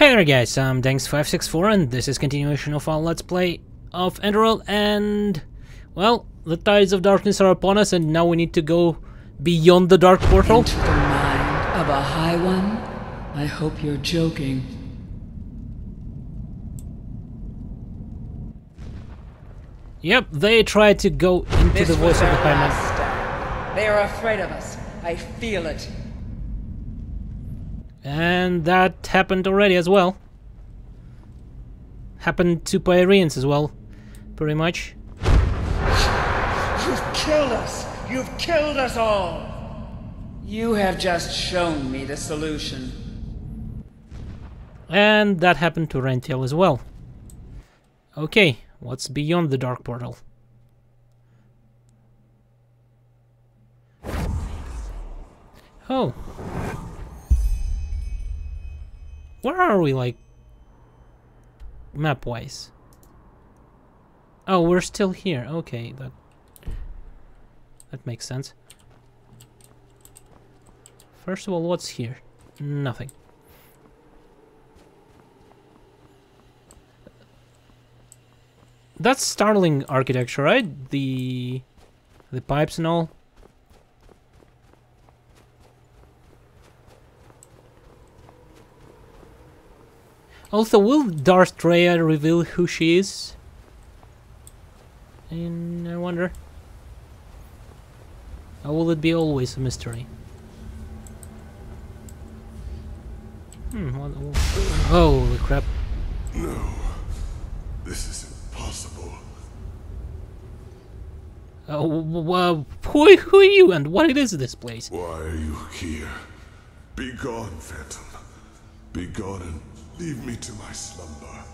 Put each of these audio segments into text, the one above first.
Hey there guys, I'm Danks564 and this is continuation of our Let's Play of Enderal, and well, the tides of darkness are upon us and now we need to go beyond the dark portal. Into the mind of a high one? I hope you're joking. Yep, they tried to go into the voice of the High Man. Stand. They are afraid of us. I feel it. And that happened already as well. Happened to Pyreans as well, pretty much. You've killed us! You've killed us all! You have just shown me the solution. And that happened to Rentiel as well. Okay, what's beyond the dark portal? Oh. Where are we, like, map-wise? Oh, we're still here. Okay, that makes sense. First of all, what's here? Nothing. That's startling architecture, right? The pipes and all. Also, will Darth Treya reveal who she is? And I wonder. Or will it be always a mystery? Holy crap. No. This is impossible. Who are you and what is this place? Why are you here? Be gone, Phantom. Be gone and leave me to my slumber.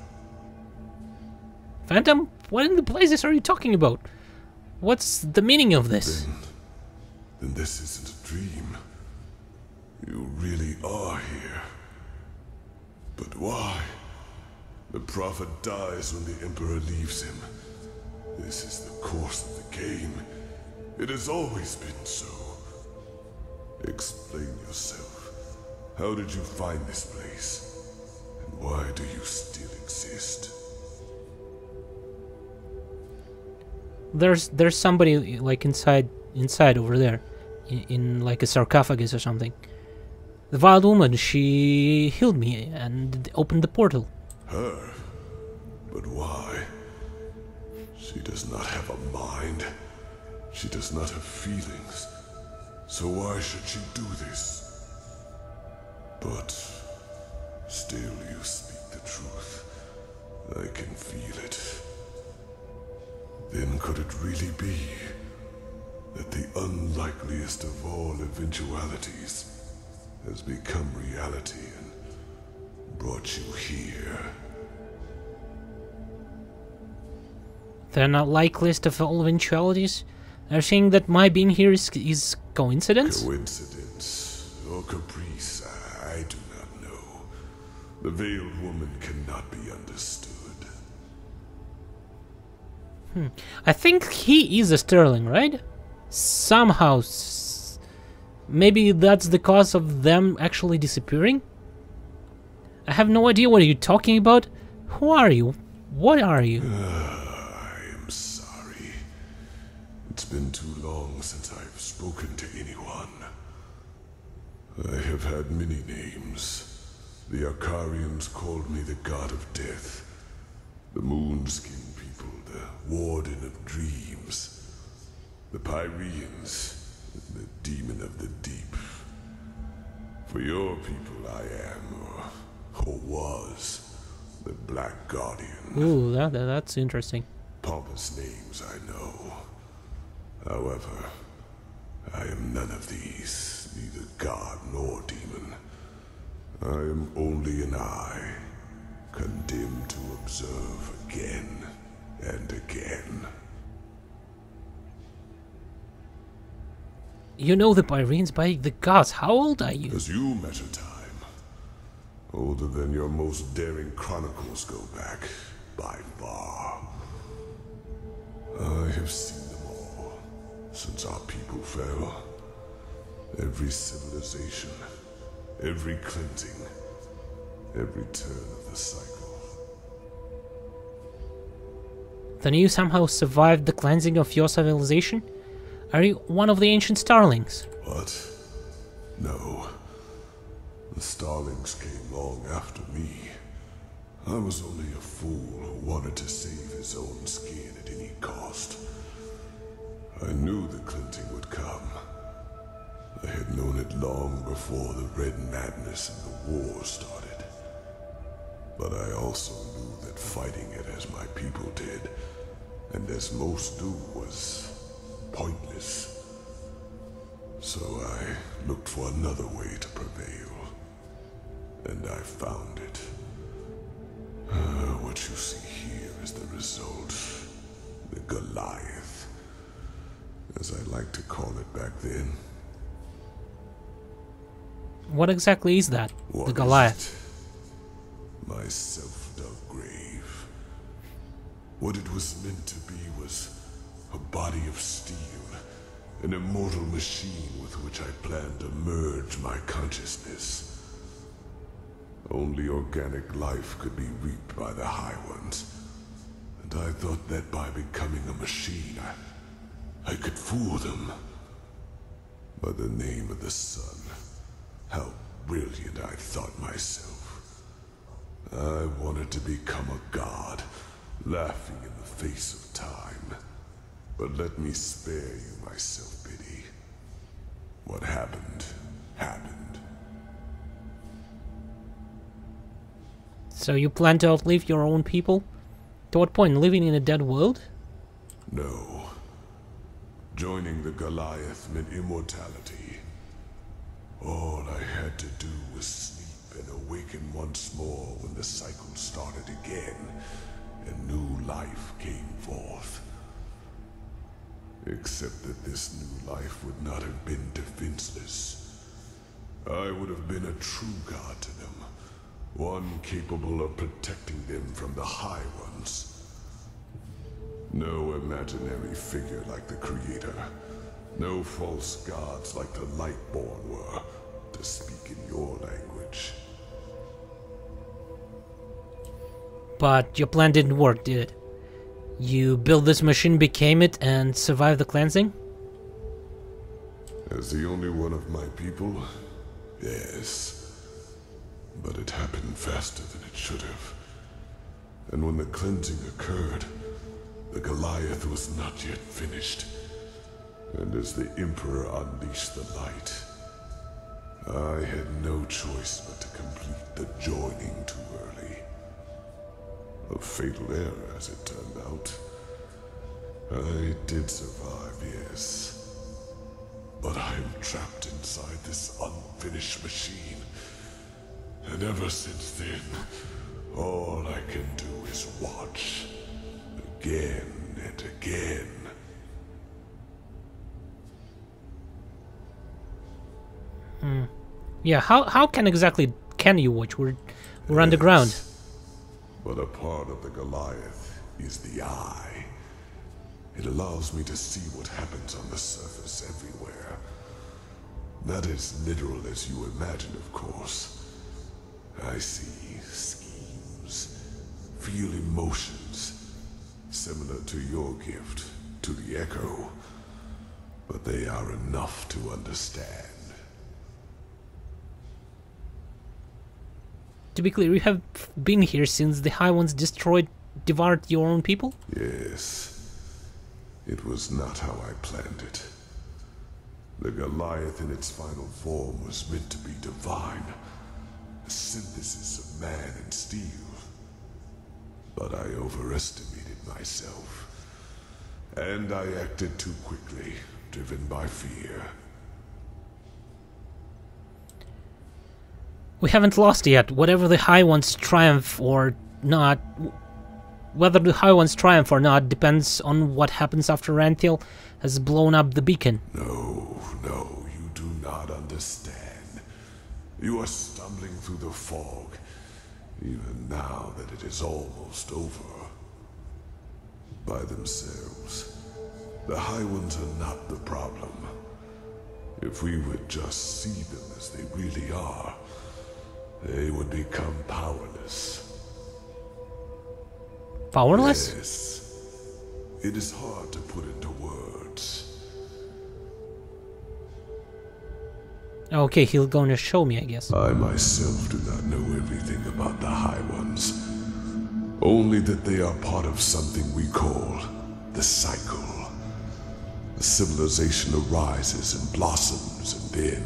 Phantom? What in the blazes are you talking about? What's the meaning of this? Then this isn't a dream. You really are here. But why? The Prophet dies when the Emperor leaves him. This is the course of the game. It has always been so. Explain yourself. How did you find this place? And why do you still exist? There's somebody like inside over there, in like a sarcophagus or something. The wild woman, she healed me and opened the portal. Her? But why? She does not have a mind. She does not have feelings. So why should she do this? But still you speak the truth. I can feel it. Then could it really be that the unlikeliest of all eventualities has become reality and brought you here? They're not likeliest of all eventualities? They're saying that my being here is coincidence? Coincidence or caprice, I do not know. The veiled woman cannot be understood. I think he is a Sterling, right? Somehow. Maybe that's the cause of them actually disappearing? I have no idea what are you talking about. Who are you? What are you? I am sorry. It's been too long since I've spoken to anyone. I have had many names. The Akarians called me the God of Death. The Moonskin people, the Warden of Dreams. The Pyreans, the Demon of the Deep. For your people I am, or was, the Black Guardian. Ooh, that's interesting. Pompous names, I know. However, I am none of these, neither god nor demon. I am only an eye, condemned to observe again and again. You know the Pyreans by the gods. How old are you? As you measure time, older than your most daring chronicles go back, by far. I have seen them all, since our people fell. Every civilization, every cleansing, every turn of the cycle. Then you somehow survived the cleansing of your civilization? Are you one of the ancient starlings? What? No. The starlings came long after me. I was only a fool who wanted to save his own skin at any cost. I knew the cleansing would come. I had known it long before the Red Madness and the war started. But I also knew that fighting it as my people did, and as most do, was pointless. So I looked for another way to prevail. And I found it. What you see here is the result. The Goliath. As I like to call it back then. What exactly is that? What the Goliath? My self-dug grave. What it was meant to be was a body of steel. An immortal machine with which I planned to merge my consciousness. Only organic life could be reaped by the High Ones. And I thought that by becoming a machine, I could fool them. By the name of the sun, how brilliant I thought myself. I wanted to become a god, laughing in the face of time. But let me spare you my self-pity. What happened, happened. So you plan to outlive your own people? To what point, living in a dead world? No. Joining the Goliath meant immortality. All I had to do was sleep and awaken once more when the cycle started again, and new life came forth. Except that this new life would not have been defenseless. I would have been a true god to them. One capable of protecting them from the High Ones. No imaginary figure like the Creator. No false gods like the Lightborn were, to speak in your language. But your plan didn't work, did it? You built this machine, became it, and survived the cleansing? As the only one of my people, yes. But it happened faster than it should have. And when the cleansing occurred, the Goliath was not yet finished. And as the Emperor unleashed the light, I had no choice but to complete the joining too early. A fatal error, as it turned out. I did survive, yes. But I am trapped inside this unfinished machine. And ever since then, all I can do is watch. Again and again. Yeah, how can exactly can you watch? We're underground. But a part of the Goliath is the eye. It allows me to see what happens on the surface everywhere. Not as literal as you imagine, of course. I see schemes, feel emotions, similar to your gift, to the Echo. But they are enough to understand. To be clear, you have been here since the High Ones devoured your own people? Yes. It was not how I planned it. The Goliath in its final form was meant to be divine. A synthesis of man and steel. But I overestimated myself. And I acted too quickly, driven by fear. We haven't lost yet. Whatever the High Ones triumph or not, whether the High Ones triumph or not depends on what happens after Ranthiel has blown up the beacon. No, you do not understand. You are stumbling through the fog, even now that it is almost over. By themselves, the High Ones are not the problem. If we would just see them as they really are, they would become powerless. Powerless? Yes. It is hard to put into words. Okay, he's going to show me, I guess. I myself do not know everything about the High Ones. Only that they are part of something we call the cycle. The civilization arises and blossoms, and then,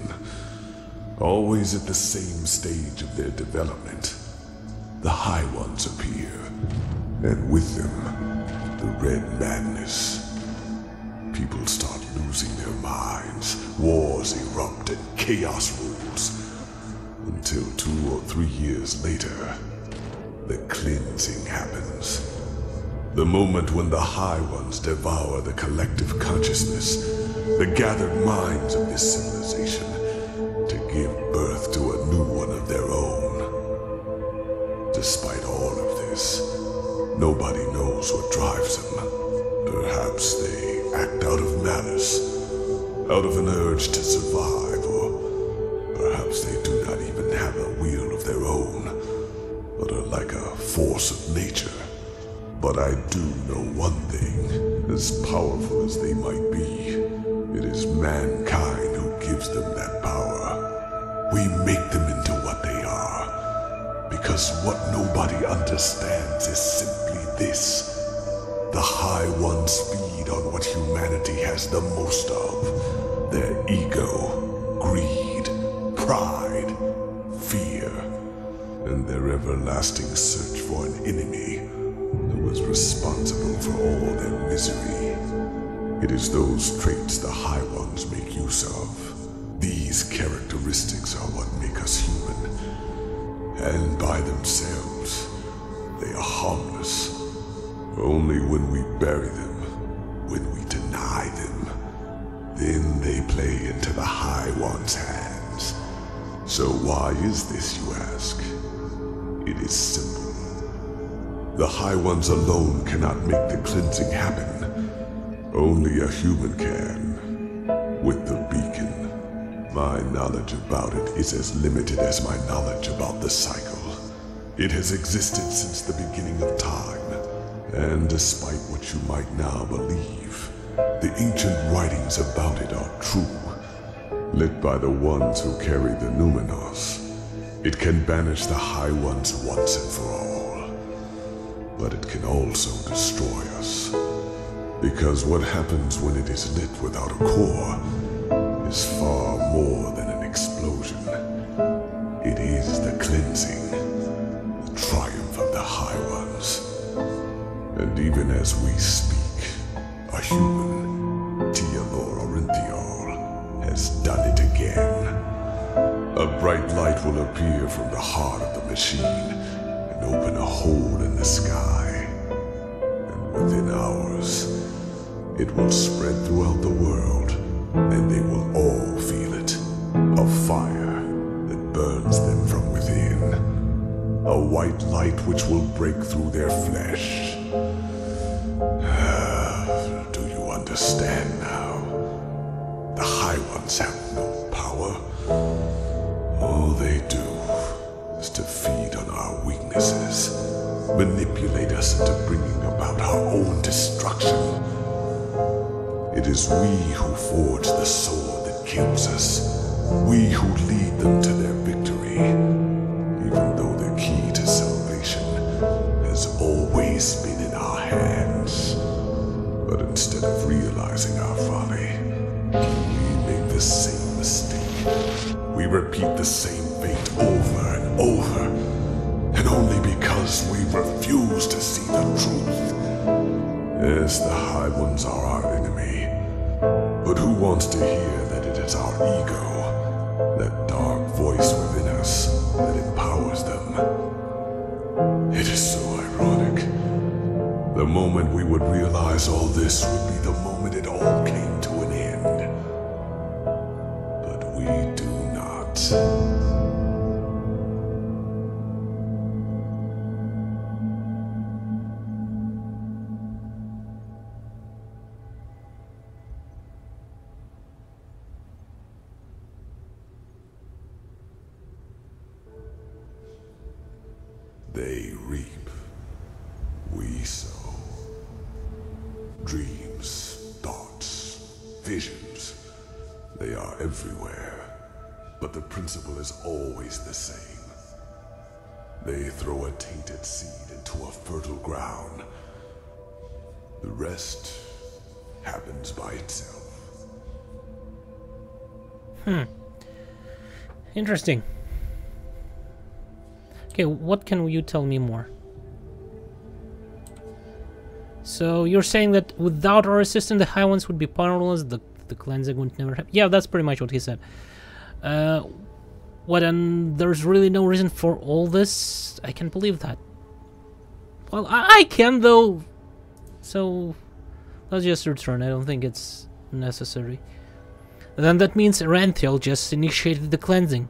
always at the same stage of their development, the High Ones appear, and with them, the Red Madness. People start losing their minds, wars erupt, and chaos rules. Until 2 or 3 years later, the cleansing happens. The moment when the High Ones devour the collective consciousness, the gathered minds of this civilization, to give birth to a new one of their own. Despite all of this, nobody knows what drives them. Perhaps they act out of malice, out of an urge to survive, or perhaps they do not even have a will of their own, but are like a force of nature. But I do know one thing, as powerful as they might be, it is mankind who gives them that power. We make them into what they are, because what nobody understands is simply this. The High Ones feed on what humanity has the most of, their ego, greed, pride, fear, and their everlasting search for an enemy who is responsible for all their misery. It is those traits the High Ones make use of. These characteristics are what make us human, and by themselves, they are harmless. Only when we bury them, when we deny them, then they play into the High Ones' hands. So why is this, you ask? It is simple. The High Ones alone cannot make the cleansing happen. Only a human can. With the beacon, my knowledge about it is as limited as my knowledge about the cycle. It has existed since the beginning of time. And despite what you might now believe, the ancient writings about it are true. Lit by the ones who carry the Numenos, it can banish the High Ones once and for all. But it can also destroy us. Because what happens when it is lit without a core is far more than an explosion. It is the cleansing, the triumph of the High Ones. And even as we speak, a human, Teolor has done it again. A bright light will appear from the heart of the machine and open a hole in the sky. And within hours, it will spread throughout the world, and they will all feel it. A fire that burns them from within. A white light which will break through their flesh. Do you understand now? The High Ones have no power. All they do is to feed on our weaknesses, manipulate us into bringing about our own destruction. It is we who forge the sword that kills us. We who lead them to their victory, even though the key to salvation has always been in our hands. But instead of realizing our folly, we make the same mistake. We repeat the same fate over and over, and only because we refuse to see the truth. Yes, the High Ones are our enemy, but who wants to hear that it is our ego, that dark voice within us, that empowers them? It is so ironic. The moment we would realize all this would be the moment it all came to an end. But we do not. They reap, we sow. Dreams, thoughts, visions, they are everywhere, but the principle is always the same. They throw a tainted seed into a fertile ground. The rest happens by itself. Interesting. Okay, what can you tell me more? So you're saying that without our assistance, the High Ones would be powerless, the cleansing would never happen. Yeah, that's pretty much what he said. What, and there's really no reason for all this? I can't believe that. Well, I can, though. So, let's just return. I don't think it's necessary. Then that means Ranthiel just initiated the cleansing.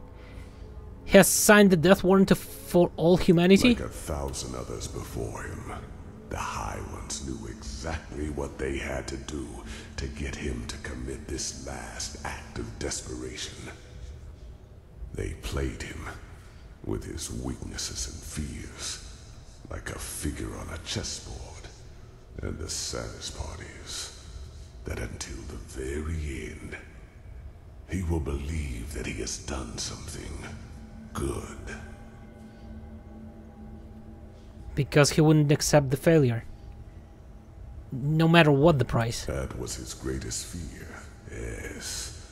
He has signed the death warrant for all humanity? Like 1,000 others before him, the High Ones knew exactly what they had to do to get him to commit this last act of desperation. They played him with his weaknesses and fears, like a figure on a chessboard. And the saddest part is that until the very end, he will believe that he has done something good. Because he wouldn't accept the failure. No matter what the price. That was his greatest fear, yes.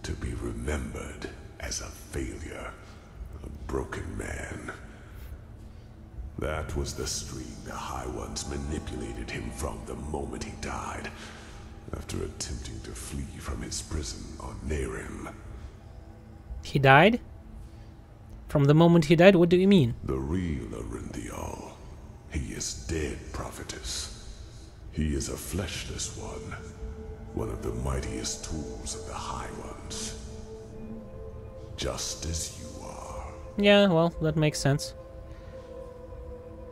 To be remembered as a failure, a broken man. That was the string the High Ones manipulated him from the moment he died, after attempting to flee from his prison on Nehrim. He died? From the moment he died? What do you mean? The real Arinthial. He is dead, prophetess. He is a fleshless one of the mightiest tools of the High Ones. Just as you are. Yeah, well, that makes sense.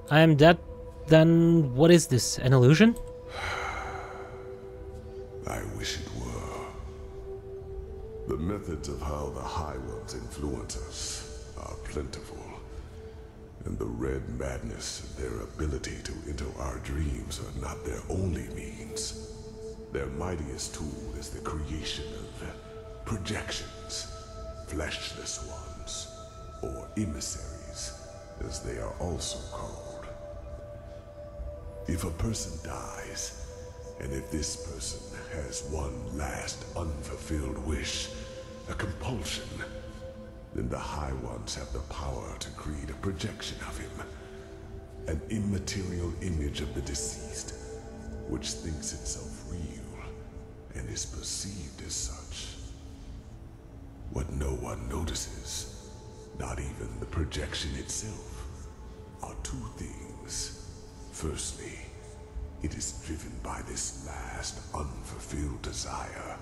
I am dead, then what is this, an illusion? I wish it were. The methods of how the High Ones influence us are plentiful, and the red madness of their ability to enter our dreams are not their only means. Their mightiest tool is the creation of projections, fleshless ones, or emissaries, as they are also called. If a person dies, and if this person has one last unfulfilled wish, a compulsion, then the High Ones have the power to create a projection of him, an immaterial image of the deceased, which thinks itself real and is perceived as such. What no one notices, not even the projection itself, are two things. Firstly, it is driven by this last unfulfilled desire.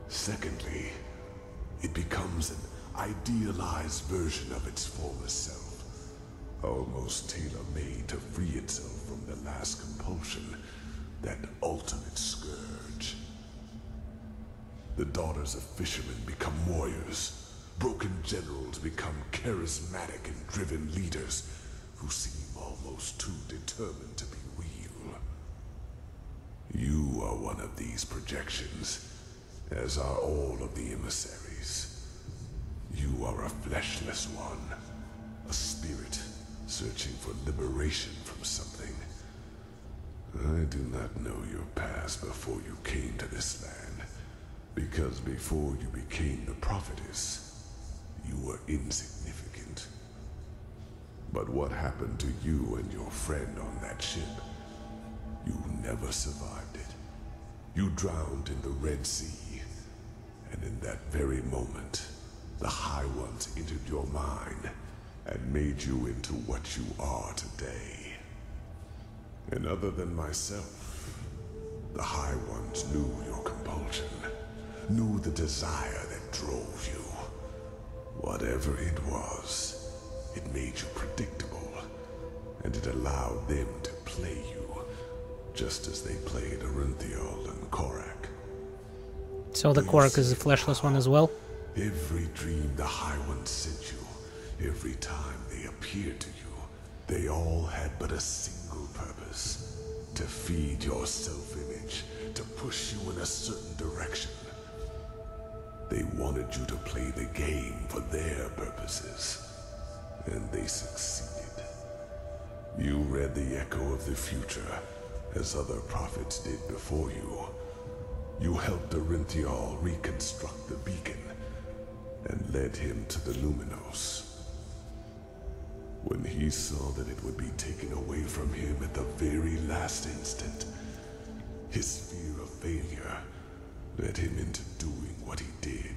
Secondly, it becomes an idealized version of its former self, almost tailor-made to free itself from the last compulsion, that ultimate scourge. The daughters of fishermen become warriors. Broken generals become charismatic and driven leaders who seem almost too determined to be real. You are one of these projections, as are all of the emissaries. You are a fleshless one, a spirit searching for liberation from something. I do not know your past before you came to this land, because before you became the prophetess, you were insignificant. But what happened to you and your friend on that ship? You never survived it. You drowned in the Red Sea, and in that very moment, the High Ones entered your mind and made you into what you are today. And other than myself, the High Ones knew your compulsion, knew the desire that drove you. Whatever it was, it made you predictable, and it allowed them to play you, just as they played Arinthial and Korak. So the Korak is a fleshless one as well? Every dream the High Ones sent you, every time they they appeared to you, they all had but a single purpose: to feed your self-image, to push you in a certain direction. They wanted you to play the game for their purposes, and they succeeded. You read the echo of the future, as other prophets did before you. You helped Enderal reconstruct the beacon, and led him to the Luminos. When he saw that it would be taken away from him at the very last instant, his fear of failure led him into doing what he did.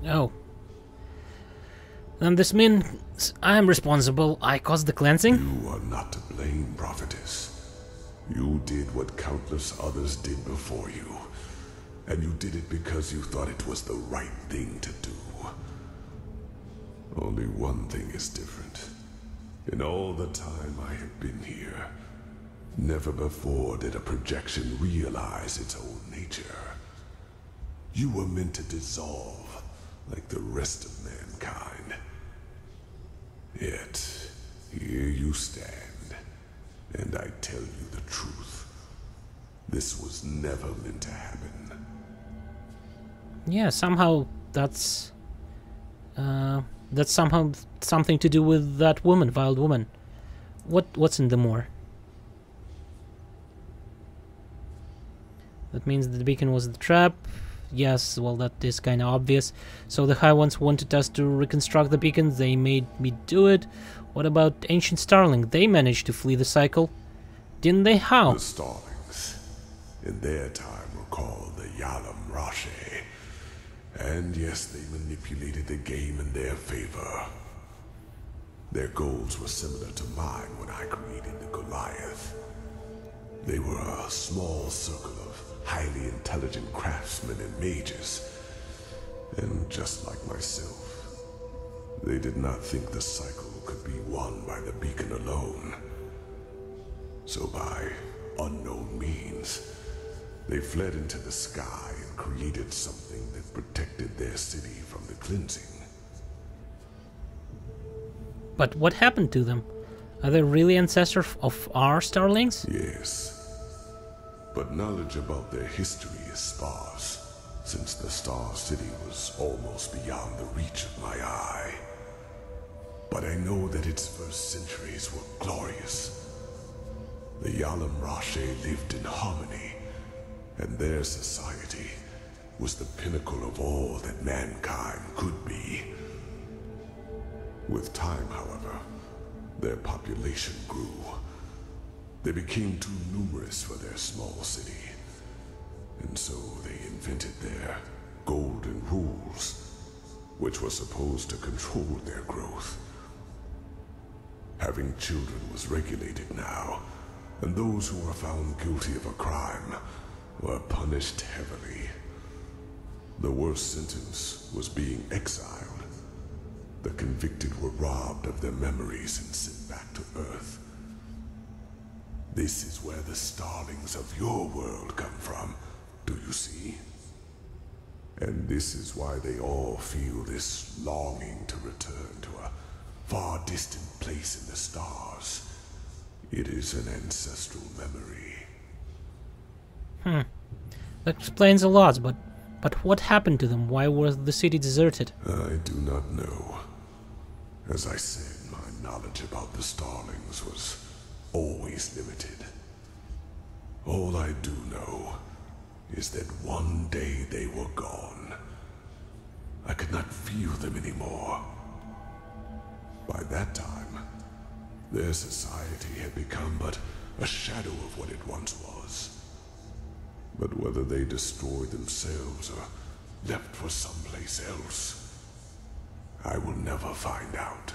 Oh. Then this means I am responsible. I caused the cleansing? You are not to blame, prophetess. You did what countless others did before you, and you did it because you thought it was the right thing to do. Only one thing is different. In all the time I have been here, never before did a projection realize its own nature. You were meant to dissolve like the rest of mankind. Yet, here you stand, and I tell you the truth. This was never meant to happen. Yeah, somehow that's somehow something to do with that woman, wild woman. What's in the more? That means that the beacon was the trap. Yes, well, that is kind of obvious. So the High Ones wanted us to reconstruct the beacon. They made me do it. What about Ancient Starling? They managed to flee the cycle. Didn't they? How? The Starlings, in their time, were called the Yalam Rashe. And yes, they manipulated the game in their favor. Their goals were similar to mine when I created the Goliath. They were a small circle of highly intelligent craftsmen and mages. And just like myself, they did not think the cycle could be won by the beacon alone. So by unknown means, they fled into the sky and created something that protected their city from the cleansing. But what happened to them? Are they really ancestors of our Starlings? Yes. But knowledge about their history is sparse, since the Star City was almost beyond the reach of my eye. But I know that its first centuries were glorious. The Yalam Rashe lived in harmony, and their society was the pinnacle of all that mankind could be. With time, however, their population grew. They became too numerous for their small city, and so they invented their golden rules, which were supposed to control their growth. Having children was regulated now, and those who were found guilty of a crime were punished heavily. The worst sentence was being exiled. The convicted were robbed of their memories and sent back to Earth. This is where the Starlings of your world come from, do you see? And this is why they all feel this longing to return to a far distant place in the stars. It is an ancestral memory. That explains a lot, but what happened to them? Why was the city deserted? I do not know. As I said, my knowledge about the Starlings was always limited. All I do know is that one day they were gone. I could not feel them anymore. By that time, their society had become but a shadow of what it once was. But whether they destroyed themselves or left for someplace else, I will never find out.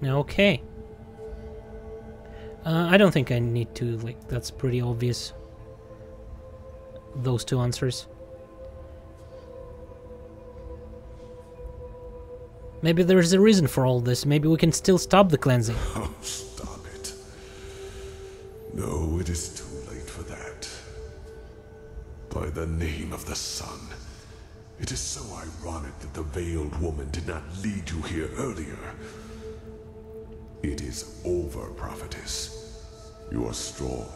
Okay. I don't think I need to, like, that's pretty obvious. Those two answers. Maybe there is a reason for all this. Maybe we can still stop the cleansing. Oh, stop it. No, it is too late for that. By the name of the sun. It is so ironic that the veiled woman did not lead you here earlier. It is over, prophetess. You are strong.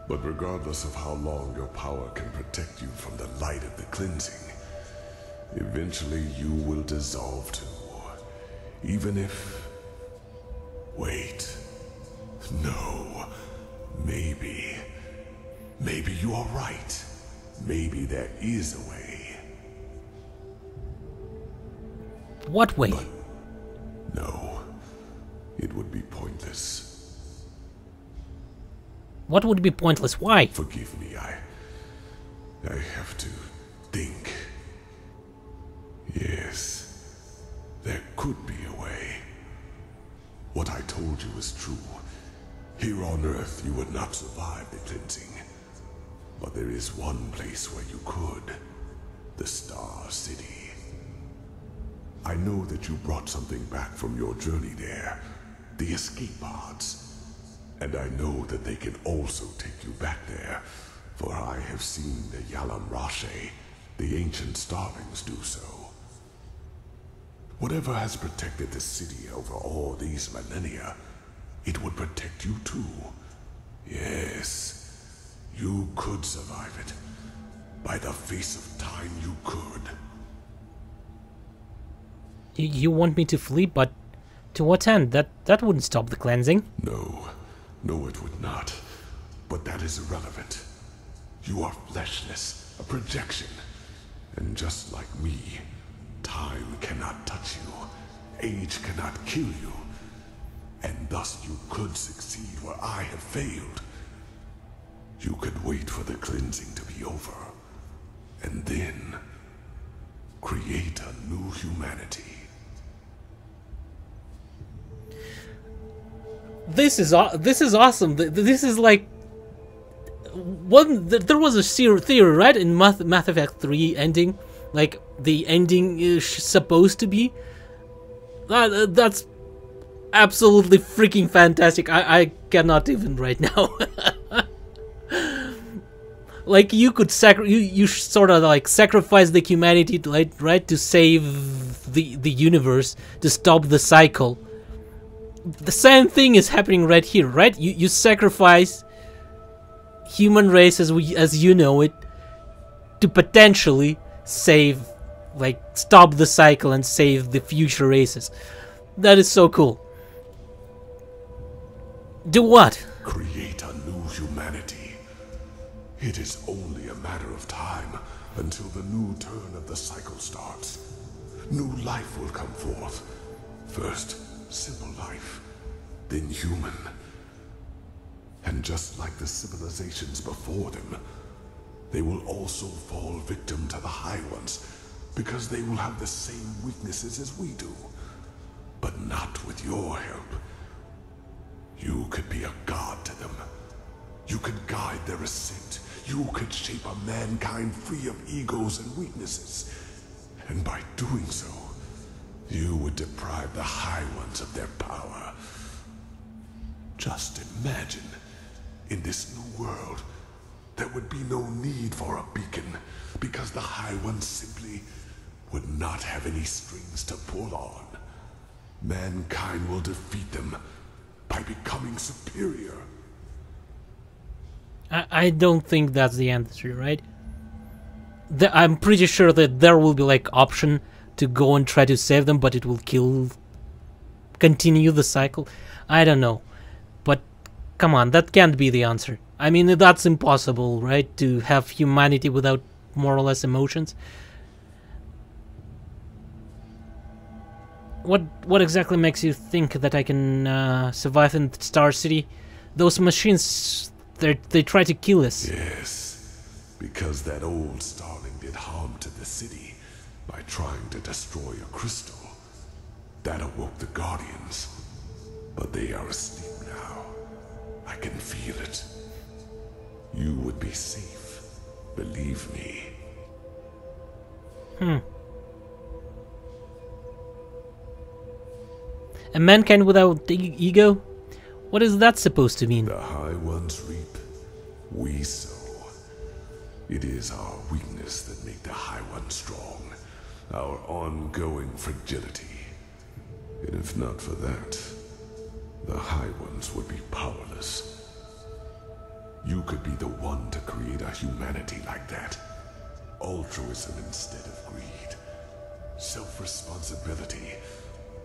But regardless of how long your power can protect you from the light of the cleansing, eventually you will dissolve too. Even if... Wait. No. Maybe. Maybe you are right. Maybe there is a way. What way? But no. It would be pointless. What would be pointless? Why? Forgive me, I have to think. Yes, there could be a way. What I told you is true. Here on Earth, you would not survive the cleansing. But there is one place where you could. The Star City. I know that you brought something back from your journey there. The escape pods. And I know that they can also take you back there. For I have seen the Yalam Rashe, the ancient starlings, do so. Whatever has protected the city over all these millennia, it would protect you too. Yes, you could survive it. By the face of time, you could. You want me to flee, but to what end? That wouldn't stop the cleansing. No, it would not. But that is irrelevant. You are fleshless, a projection. And just like me, time cannot touch you. Age cannot kill you. And thus you could succeed where I have failed. You could wait for the cleansing to be over. And then create a new humanity. This is awesome. This is like there was a theory, right, in Mass Effect 3 ending, like the ending is supposed to be. That's absolutely freaking fantastic. I cannot even right now. Like you could you sort of like sacrifice the humanity, right, to save the universe, to stop the cycle. The same thing is happening right here, right? You sacrifice human race as you know it to potentially save, like, stop the cycle and save the future races. That is so cool. Do what? Create a new humanity. It is only a matter of time until the new turn of the cycle starts. New life will come forth. First, simple life, then human. And just like the civilizations before them, they will also fall victim to the High Ones, because they will have the same weaknesses as we do. But not with your help. You could be a god to them. You could guide their ascent. You could shape a mankind free of egos and weaknesses. And by doing so, you would deprive the High Ones of their power. Just imagine, in this new world, there would be no need for a beacon, because the High Ones simply would not have any strings to pull on. Mankind will defeat them by becoming superior. I don't think that's the answer, right? I'm pretty sure that there will be like option to go and try to save them, but it will continue the cycle. I don't know. But come on, that can't be the answer. I mean, that's impossible, right? To have humanity without more or less emotions. What exactly makes you think that I can survive in Star City? Those machines, they try to kill us. Yes, because that old starling did harm to the city by trying to destroy a crystal. That awoke the Guardians, but they are asleep now. I can feel it. You would be safe, believe me. A mankind without ego? What is that supposed to mean? The High Ones reap, we sow. It is our weakness that make the High One strong. Our ongoing fragility. And if not for that, the High Ones would be powerless. You could be the one to create a humanity like that. Altruism instead of greed. Self-responsibility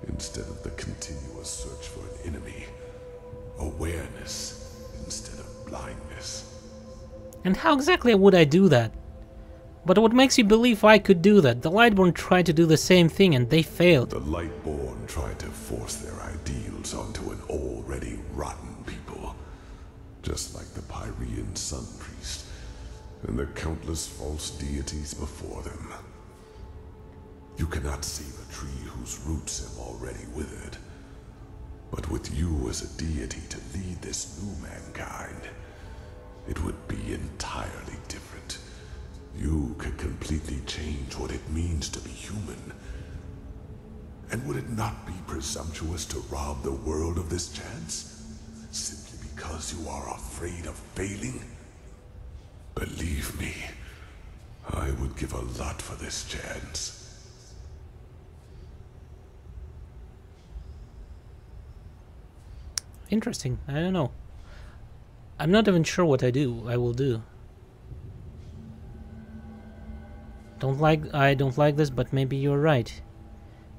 instead of the continuous search for an enemy. Awareness instead of blindness. And how exactly would I do that? But what makes you believe I could do that? The Lightborn tried to do the same thing and they failed. The Lightborn tried to force their ideals onto an already rotten people. Just like the Pyrean Sun Priest and the countless false deities before them. You cannot save a tree whose roots have already withered. But with you as a deity to lead this new mankind, it would be entirely different. You could completely change what it means to be human. And would it not be presumptuous to rob the world of this chance? Simply because you are afraid of failing? Believe me, I would give a lot for this chance. Interesting. I don't know. I'm not even sure what I will do. I don't like this, but maybe you're right.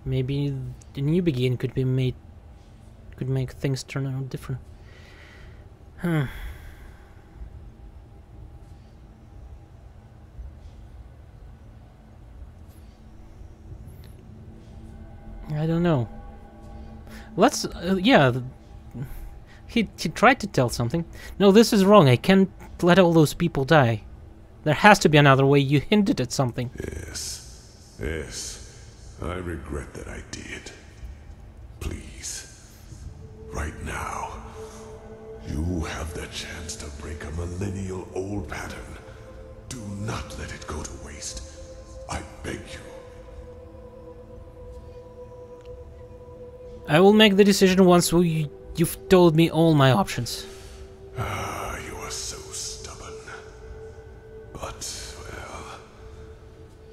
Maybe the new begin could make things turn out different. I don't know. Let's yeah. He tried to tell something. No, this is wrong. I can't let all those people die. There has to be another way. You hinted at something. Yes. I regret that I did. Please. Right now. You have the chance to break a millennial-old pattern. Do not let it go to waste. I beg you. I will make the decision once you've told me all my options. You are so stubborn. But, well,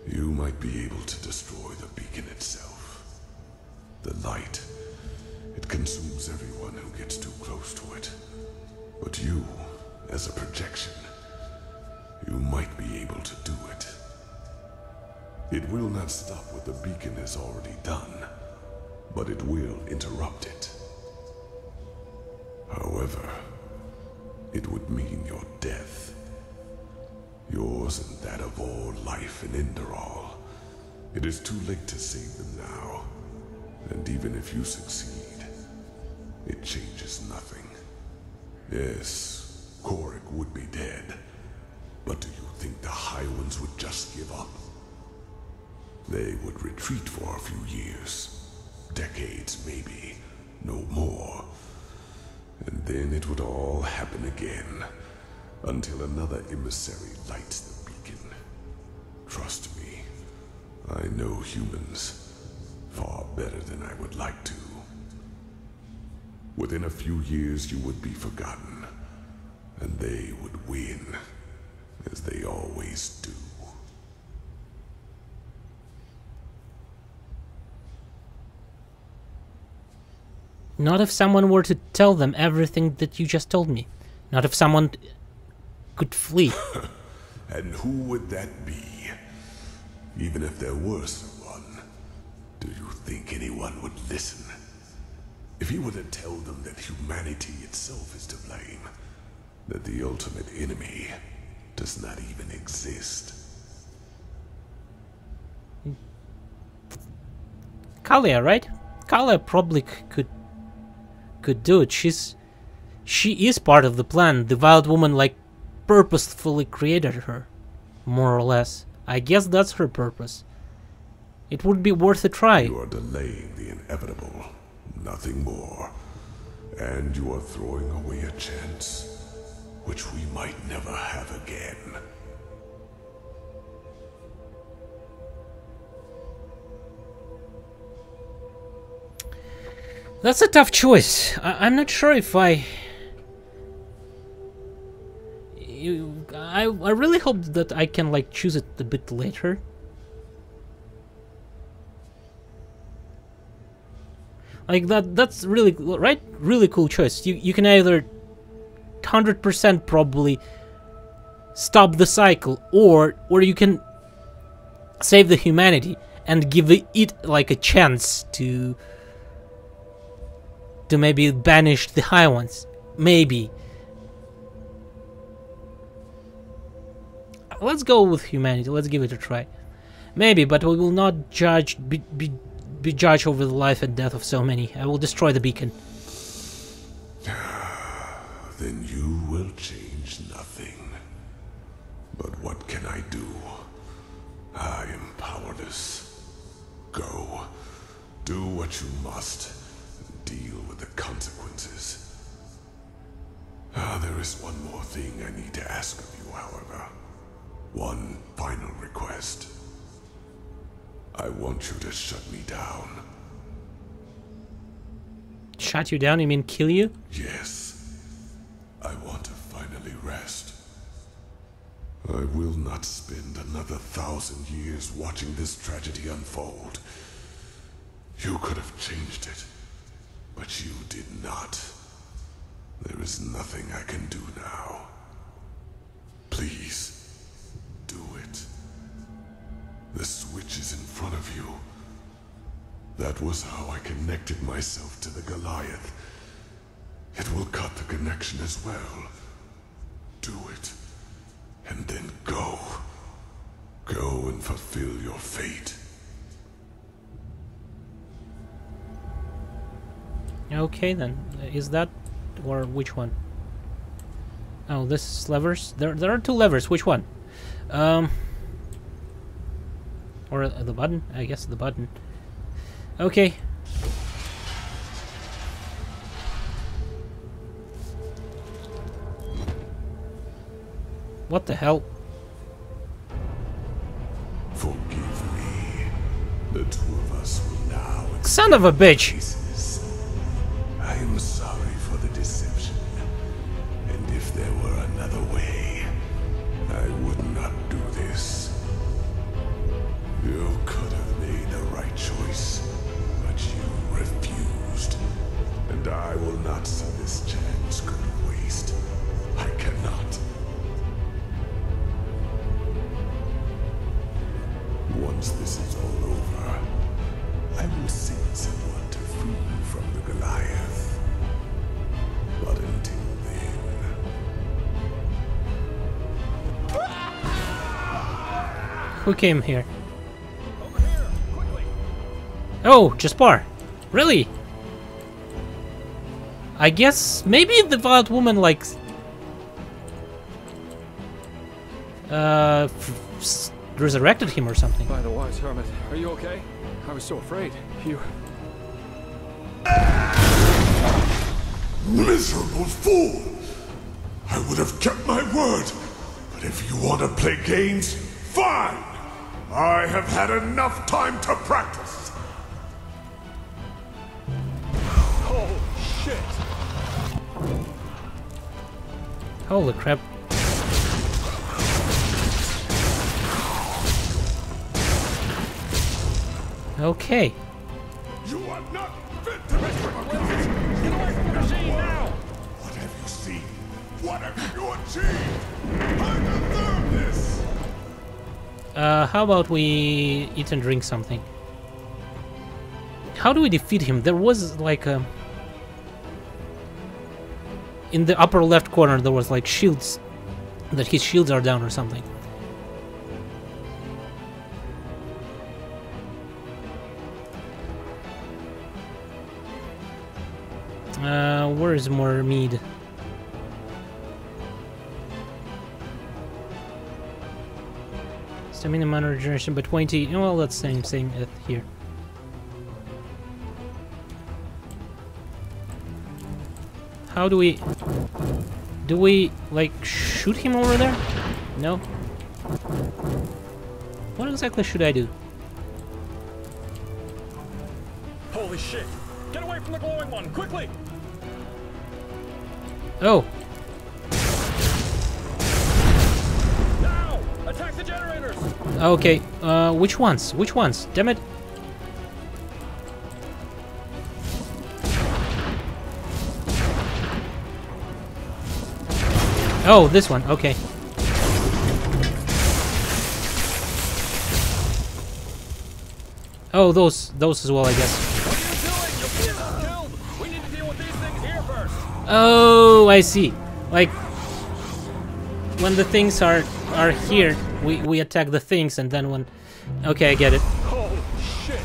you might be able to destroy the beacon itself. The light, it consumes everyone who gets too close to it. But you, as a projection, you might be able to do it. It will not stop what the beacon has already done, but it will interrupt it. However, it would mean your death. Yours and that of all life in Enderal. It is too late to save them now. And even if you succeed, it changes nothing. Yes, Korik would be dead. But do you think the High Ones would just give up? They would retreat for a few years. Decades, maybe. No more. And then it would all happen again, until another emissary lights the beacon. Trust me, I know humans far better than I would like to. Within a few years you would be forgotten, and they would win, as they always do. Not if someone were to tell them everything that you just told me. Not if someone could flee. And who would that be? Even if there were someone, do you think anyone would listen? If you were to tell them that humanity itself is to blame, that the ultimate enemy does not even exist. Kalia, right? Kalia probably could do it. She is part of the plan. The Wild Woman purposefully created her, more or less. I guess that's her purpose. It would be worth a try. You are delaying the inevitable, nothing more. And you are throwing away a chance which we might never have again. That's a tough choice. I'm not sure if I I really hope that I can like choose it a bit later. Like that's really right, really cool choice. You can either 100% probably stop the cycle, or you can save the humanity and give it like a chance to maybe banish the high ones. Maybe. Let's go with humanity. Let's give it a try. Maybe, but we will not be judged over the life and death of so many. I will destroy the beacon. Then you will change nothing. But what can I do? I am powerless. Go. Do what you must. Deal with the consequences. There is one more thing I need to ask of you, however. One final request. I want you to shut me down. Shut you down? You mean kill you? Yes. I want to finally rest. I will not spend another 1,000 years watching this tragedy unfold. You could have changed it, but you did not. There is nothing I can do now. Please, do it. The switch is in front of you. That was how I connected myself to the Goliath. It will cut the connection as well. Do it. And then go. Go and fulfill your fate. Okay then. Is that, or which one? Oh, this is levers. There are two levers. Which one? Or the button? I guess the button. Okay. What the hell? Forgive me. The two of us will now... Son of a bitch! I am sorry for the deception. And if there were another way, I would not do this. You could have made the right choice, but you refused. And I will not see this chance go to waste. I cannot. Once this is all over, I will send someone to free you from the Goliath. But until then... Who came here? Oh, Jaspar. Really? I guess maybe the Wild Woman like resurrected him or something. By the wise hermit, are you okay? I was so afraid. You... Miserable fool! I would have kept my word. But if you want to play games, fine! I have had enough time to practice. Oh, shit! Holy crap. Okay. You are not fit to be with Get away from the machine now! What have you seen? What have you achieved? I deserve this! How about we eat and drink something? How do we defeat him? There was like a... In the upper left corner there was like shields. That his shields are down or something. Where is more mead? Stamina mana regeneration by 20. Well, that's same here. How do we... Do we, like, shoot him over there? No? What exactly should I do? Holy shit! Get away from the glowing one, quickly! Oh. generators! Okay, which ones? Which ones? Damn it. Oh, this one, okay. Oh, those as well, I guess. What are you doing? You'll get us killed! We need to deal with these things here first! Oh, I see. Like, when the things are here, we attack the things, and then when... Okay, I get it. Holy shit!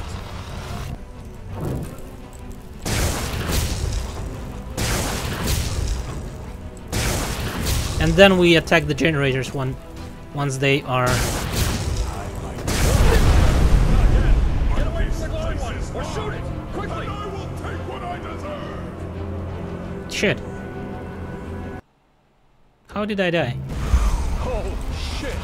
And then we attack the generators once they are... Get away from the glowing one! Or shoot it! Quickly! I will take what I deserve. Shit. How did I die? Holy shit!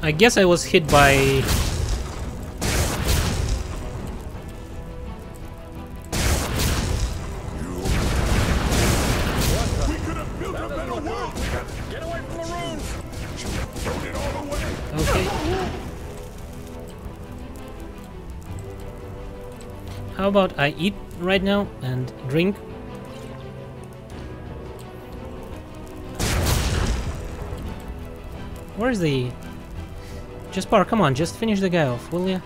I guess I was hit by... We could have built a better world. Get away from the runes! Thrown it all away. Okay. How about I eat right now and drink? Where's the... Jaspar, come on, just finish the guy off, will ya?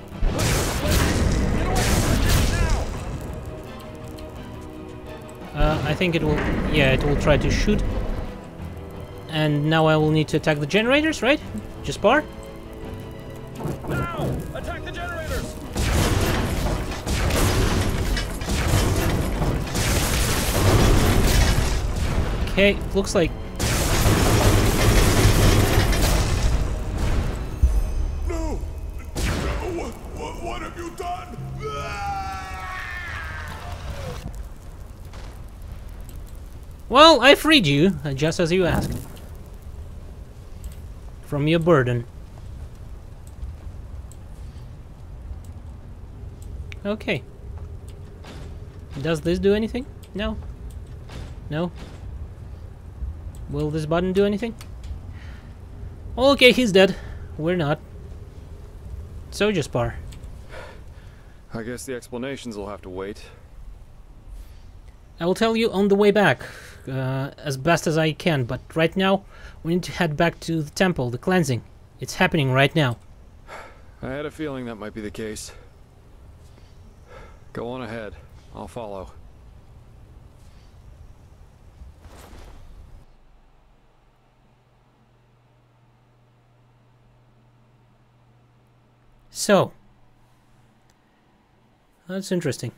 I think it will... Yeah, it will try to shoot. And now I will need to attack the generators, right? Jaspar? Now! Attack the generators! Okay, looks like... No. What have you done? Well, I freed you, just as you asked. From your burden. Okay. Does this do anything? No. No. Will this button do anything? Okay, he's dead. We're not. So, Jaspar. I guess the explanations will have to wait. I will tell you on the way back, as best as I can, but right now, we need to head back to the temple, the cleansing. It's happening right now. I had a feeling that might be the case. Go on ahead. I'll follow. So, that's interesting.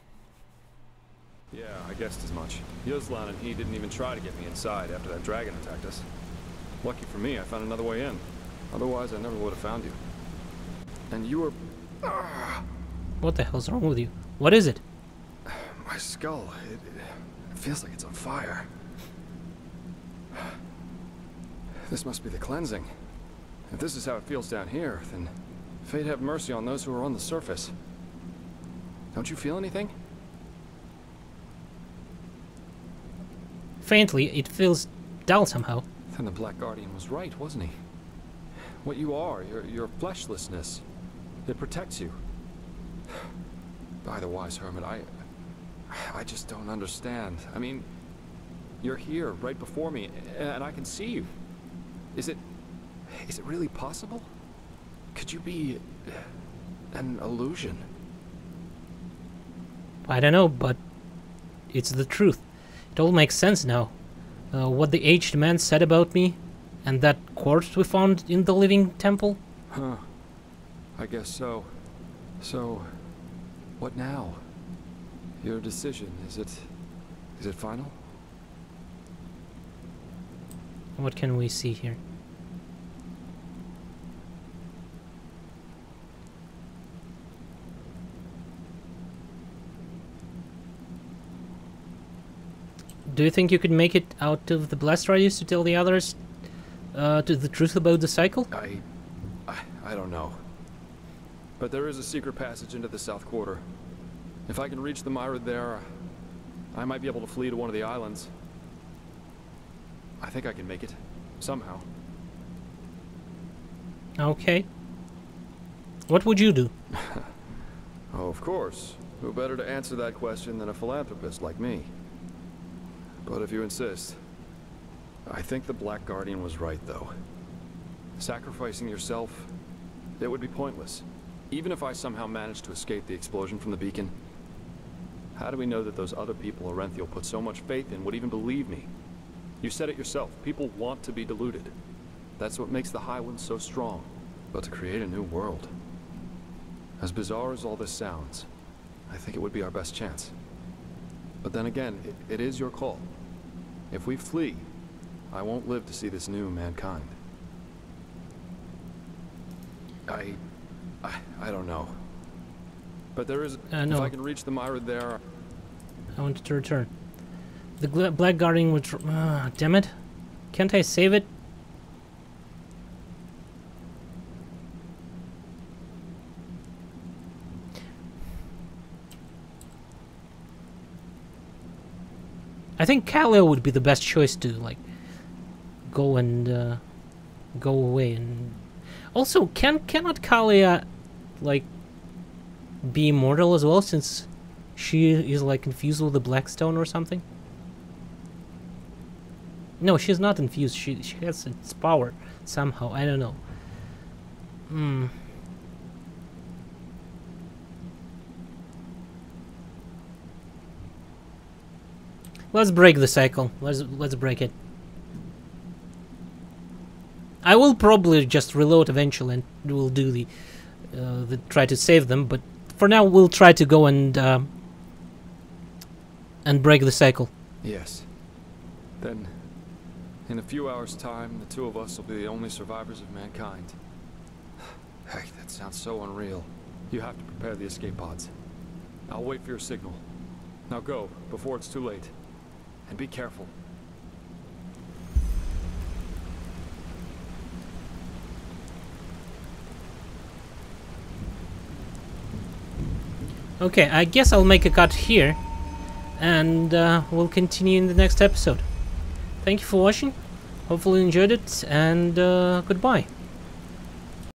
Yeah, I guessed as much. Yuzlan and he didn't even try to get me inside after that dragon attacked us. Lucky for me, I found another way in. Otherwise, I never would have found you. And you were... What the hell's wrong with you? What is it? My skull, it feels like it's on fire. This must be the cleansing. If this is how it feels down here, then fate have mercy on those who are on the surface. Don't you feel anything? Faintly, it feels dull somehow. Then the Black Guardian was right, wasn't he? What you are, your fleshlessness, it protects you. By the wise hermit, I just don't understand. I mean, you're here, right before me, and I can see you. Is it really possible? Could you be an illusion? I don't know, but it's the truth. It all makes sense now. What the aged man said about me, and that corpse we found in the living temple. Huh. I guess so. So, what now? Your decision, is it final? What can we see here? Do you think you could make it out of the blast radius to tell the others to the truth about the cycle? I don't know. But there is a secret passage into the south quarter. If I can reach the Myra there, I might be able to flee to one of the islands. I think I can make it. Somehow. Okay. What would you do? Oh, of course. Who better to answer that question than a philanthropist like me? But if you insist, I think the Black Guardian was right, though. Sacrificing yourself, it would be pointless. Even if I somehow managed to escape the explosion from the beacon, how do we know that those other people Orenthiel put so much faith in would even believe me? You said it yourself, people want to be deluded. That's what makes the High Ones so strong. But to create a new world, as bizarre as all this sounds, I think it would be our best chance. But then again, it is your call. If we flee, I won't live to see this new mankind. I don't know. But there is... No. If I can reach the Myra there... I wanted to return. The Black Guardian would... damn it. Can't I save it? I think Kaleo would be the best choice to, like, go and, go away. And also, cannot Kaleo, like, be immortal as well, since she is, like, infused with the Blackstone or something? No, she's not infused. She has its power somehow. I don't know. Let's break the cycle. Let's break it. I will probably just reload eventually, and we'll do the try to save them. But for now, we'll try to go and break the cycle. Yes. Then, in a few hours' time, the two of us will be the only survivors of mankind. Heck, that sounds so unreal. You have to prepare the escape pods. I'll wait for your signal. Now go, before it's too late. And be careful. Okay, I guess I'll make a cut here, and we'll continue in the next episode. Thank you for watching. Hopefully you enjoyed it, and goodbye.